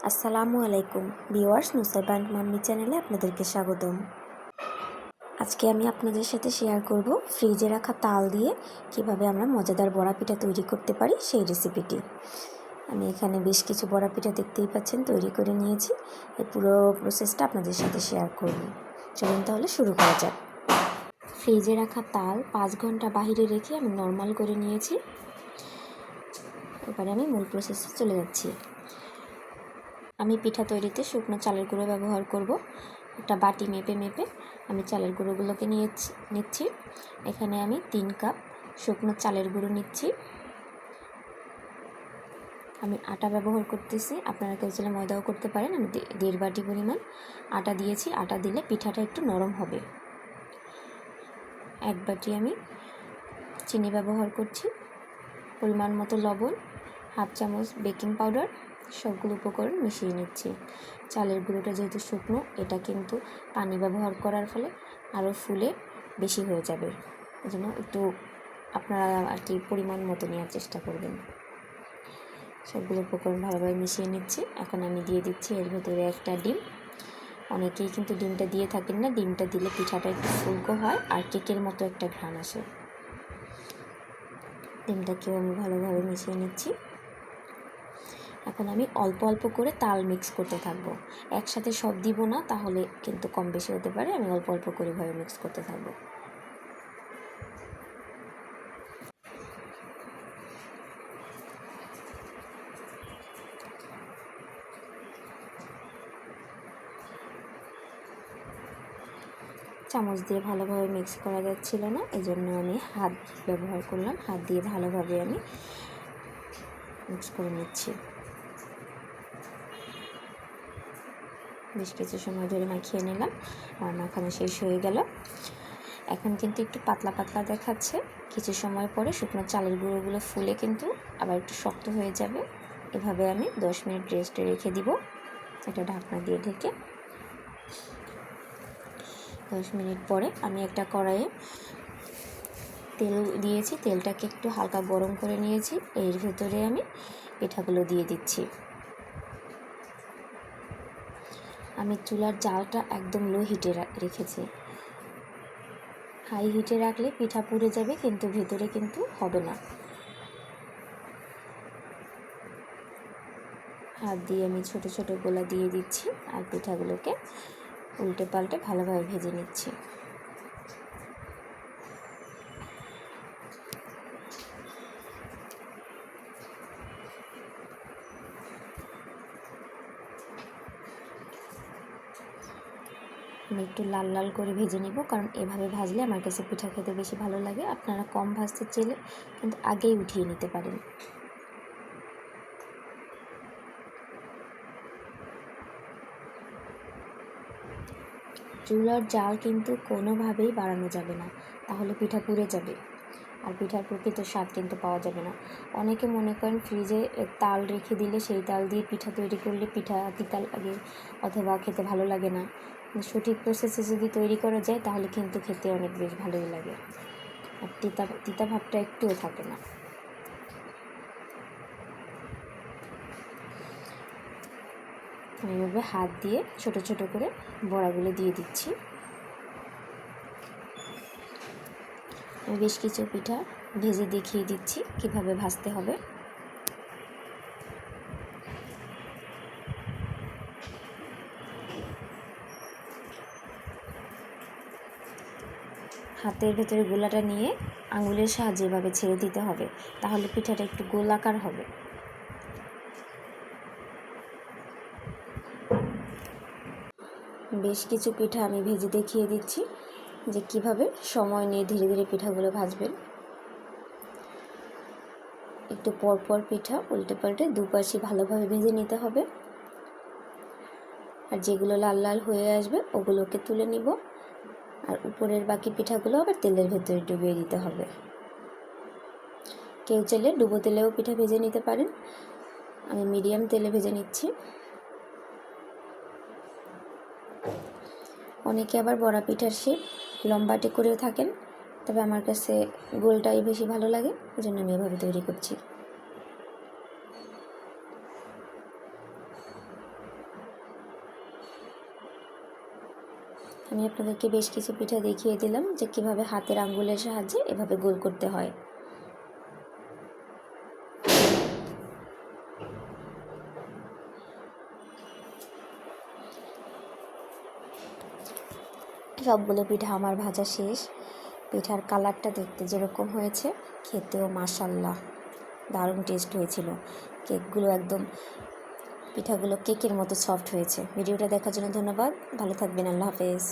আসসালামু আলাইকুম viewers, নুসাইবান্ট mummy চ্যানেলে আপনাদেরকে স্বাগতম। আজকে আমি আপনাদের সাথে শেয়ার করব ফ্রিজে রাখা তাল দিয়ে কিভাবে আমরা মজাদার বড়া পিঠা তৈরি করতে পারি সেই রেসিপিটি। আমি এখানে বেশ কিছু বড়া পিঠা দেখতেই পাচ্ছেন তৈরি করে নিয়েছি। এই পুরো প্রসেসটা আপনাদের সাথে শেয়ার করব। চলুন তাহলে শুরু করা যাক। ফ্রিজে রাখা তাল 5 ঘন্টা বাহিরে রেখে আমি নর্মাল করে নিয়েছি। এবারে আমি মূল প্রসেসে চলে যাচ্ছি। আমি পিঠা তৈরিতে শুকনো চালের গুঁড়ো ব্যবহার করব। একটা বাটি মেপে আমি চালের গুঁড়োগুলোকে নিচ্ছি। এখানে আমি 3 কাপ শুকনো চালের গুঁড়ো নিচ্ছি। আমি আটা ব্যবহার করতেছি, আপনারা কেউ চাইলে ময়দাও করতে পারেন। আমি 1.5 বাটি পরিমাণ আটা দিয়েছি। আটা দিলে পিঠাটা একটু নরম হবে। 1 বাটি আমি চিনি ব্যবহার করছি, পরিমাণ মতো লবণ, হাফ চামচ বেকিং পাউডার, সবগুলো উপকরণ মিশিয়ে নিচ্ছি। চালের গুঁড়োটা যেহেতু শুকনো, এটা কিন্তু পানি ব্যবহার করার ফলে আরও ফুলে বেশি হয়ে যাবে। এই জন্য একটু আপনারা পরিমাণ মতো নেওয়ার চেষ্টা করবেন। সবগুলো উপকরণ ভালোভাবে মিশিয়ে নিচ্ছি। এখন আমি দিয়ে দিচ্ছি এর ভেতরে একটা ডিম। অনেকেই কিন্তু ডিমটা দিয়ে থাকেন না। ডিমটা দিলে পিঠাটা একটু ফুলকো হয় আর কেকের মতো একটা ঘ্রাণ আসে। ডিমটাকেও আমি ভালোভাবে মিশিয়ে নিচ্ছি। এখন আমি অল্প অল্প করে তাল মিক্স করতে থাকবো। একসাথে সব দিব না, তাহলে কিন্তু কম বেশি হতে পারে। আমি অল্প অল্প করে ভাবে মিক্স করতে থাকবো। চামচ দিয়ে ভালোভাবে মিক্স করা যাচ্ছিল না, এজন্য আমি হাত ব্যবহার করলাম। হাত দিয়ে ভালোভাবে আমি মিক্স করে নিচ্ছি। বেশ কিছু সময় ধরে মাখিয়ে নিলাম। আমার মাখানো শেষ হয়ে গেল। এখন কিন্তু একটু পাতলা পাতলা দেখাচ্ছে। কিছু সময় পরে শুকনো চালের গুঁড়োগুলো ফুলে কিন্তু আবার একটু শক্ত হয়ে যাবে। এভাবে আমি 10 মিনিট রেস্টে রেখে দিব, একটা ঢাকনা দিয়ে ঢেকে। 10 মিনিট পরে আমি একটা কড়াইয়ে তেল দিয়েছি। তেলটাকে একটু হালকা গরম করে নিয়েছি। এর ভেতরে আমি পিঠাগুলো দিয়ে দিচ্ছি। আমি চুলার জালটা একদম লো হিটে রেখেছি। হাই হিটে রাখলে পিঠা পুড়ে যাবে, কিন্তু ভেতরে কিন্তু হবে না। হাত দিয়ে আমি ছোট ছোট গোলা দিয়ে দিচ্ছি আর পিঠাগুলোকে উল্টে পাল্টে ভালোভাবে ভেজে নিচ্ছি। আমি একটু লাল লাল করে ভেজে নিব, কারণ এভাবে ভাজলে আমার কাছে পিঠা খেতে বেশি ভালো লাগে। আপনারা কম ভাজতে চাইলে কিন্তু আগেই উঠিয়ে নিতে পারেন। চুলার জাল কিন্তু কোনোভাবেই বাড়ানো যাবে না, তাহলে পিঠা পুড়ে যাবে আর পিঠার প্রকৃত স্বাদ কিন্তু পাওয়া যাবে না। অনেকে মনে করেন ফ্রিজে তাল রেখে দিলে সেই তাল দিয়ে পিঠা তৈরি করলে পিঠা তিতা লাগে অথবা খেতে ভালো লাগে না। সঠিক প্রসেসে যদি তৈরি করা যায় তাহলে কিন্তু খেতে অনেক বেশ ভালোই লাগে, আর তিতা ভাবটা একটুও থাকে না। এইভাবে হাত দিয়ে ছোট ছোট করে বড়াগুলো দিয়ে দিচ্ছি। আমি বেশ কিছু পিঠা ভেজে দেখিয়ে দিচ্ছি কিভাবে ভাজতে হবে। হাতের ভেতরে গোলাটা নিয়ে আঙুলের সাহায্যে এভাবে ছেড়ে দিতে হবে, তাহলে পিঠাটা একটু গোলাকার হবে। বেশ কিছু পিঠা আমি ভেজে দেখিয়ে দিচ্ছি যে কিভাবে সময় নিয়ে ধীরে ধীরে পিঠাগুলো ভাজবেন। একটু পরপর পিঠা উল্টে পাল্টে দুপাশে ভালোভাবে ভেজে নিতে হবে। আর যেগুলো লাল লাল হয়ে আসবে ওগুলোকে তুলে নিব, আর উপরের বাকি পিঠাগুলো আবার তেলের ভেতরে ডুবিয়ে দিতে হবে। কেউ চাইলে ডুবো তেলেও পিঠা ভেজে নিতে পারেন। আমি মিডিয়াম তেলে ভেজে নিচ্ছি। অনেকে আবার বড়া পিঠার শেপ লম্বাটে করেও থাকেন, তবে আমার কাছে গোলটাই বেশি ভালো লাগে, এজন্য আমি এভাবে তৈরি করছি। আমি আপনাদেরকে বেশ কিছু পিঠা দেখিয়ে দিলাম যে কিভাবে হাতের আঙ্গুলের সাহায্যে এভাবে গোল করতে হয়। সবগুলো পিঠা আমার ভাজা শেষ। পিঠার কালারটা দেখতে যেরকম হয়েছে, খেতেও মাশাল্লাহ দারুণ টেস্ট হয়েছিল। কেকগুলো একদম পিঠাগুলো কেকের মতো সফট হয়েছে। ভিডিওটা দেখার জন্য ধন্যবাদ। ভালো থাকবেন। আল্লাহ হাফেজ।